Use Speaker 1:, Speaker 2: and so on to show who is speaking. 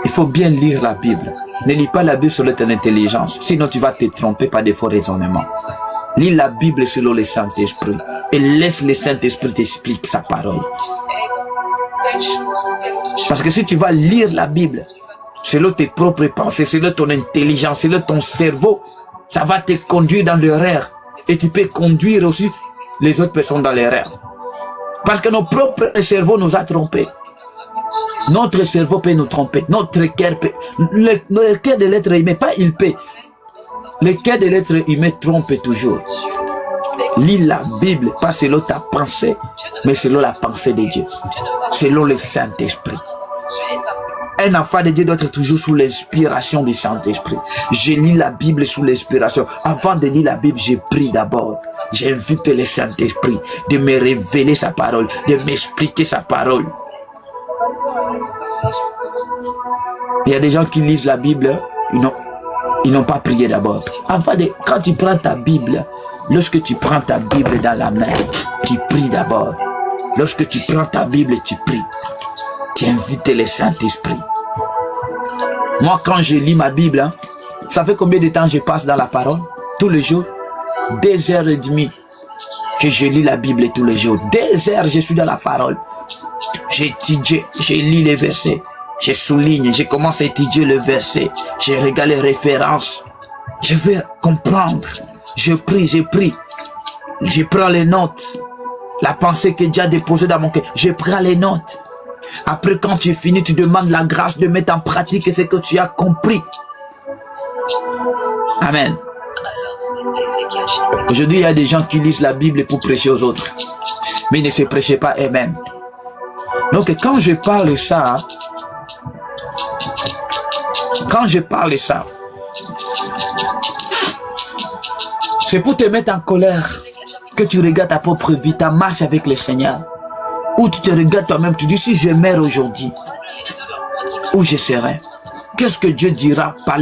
Speaker 1: Il faut bien lire la Bible. Ne lis pas la Bible selon ton intelligence, sinon tu vas te tromper par des faux raisonnements. Lis la Bible selon le Saint-Esprit et laisse le Saint-Esprit t'expliquer sa parole. Parce que si tu vas lire la Bible selon tes propres pensées, selon ton intelligence, selon ton cerveau, ça va te conduire dans l'erreur. Et tu peux conduire aussi les autres personnes dans l'erreur. Parce que nos propres cerveaux nous a trompés. Notre cerveau peut nous tromper. Notre cœur peut... Le cœur de l'être humain, pas il peut. Le cœur de l'être humain trompe toujours. Lis la Bible, pas selon ta pensée, mais selon la pensée de Dieu. Selon le Saint-Esprit. Un enfant de Dieu doit être toujours sous l'inspiration du Saint-Esprit. Je lis la Bible sous l'inspiration. Avant de lire la Bible, je prie d'abord. J'invite le Saint-Esprit de me révéler sa parole, de m'expliquer sa parole. Il y a des gens qui lisent la Bible, ils n'ont pas prié d'abord. Quand tu prends ta Bible, lorsque tu prends ta Bible dans la main, tu pries d'abord. Lorsque tu prends ta Bible, tu pries. Tu invites le Saint-Esprit. Moi, quand je lis ma Bible, ça fait combien de temps je passe dans la parole? Tous les jours? 2h30 que je lis la Bible tous les jours. 2 heures, je suis dans la parole. J'étudie, je lis les versets. Je souligne, je commence à étudier le verset. Je regarde les références. Je veux comprendre. Je prie. Je prends les notes. La pensée que Dieu a déposée dans mon cœur, je prends les notes. Après, quand tu finis, tu demandes la grâce de mettre en pratique ce que tu as compris. Amen. Aujourd'hui, il y a des gens qui lisent la Bible pour prêcher aux autres, mais ils ne se prêchent pas eux-mêmes. Donc, quand je parle de ça, c'est pour te mettre en colère que tu regardes ta propre vie, ta marche avec le Seigneur. Ou tu te regardes toi-même, tu dis, si je meurs aujourd'hui, où je serai? Qu'est-ce que Dieu dira par les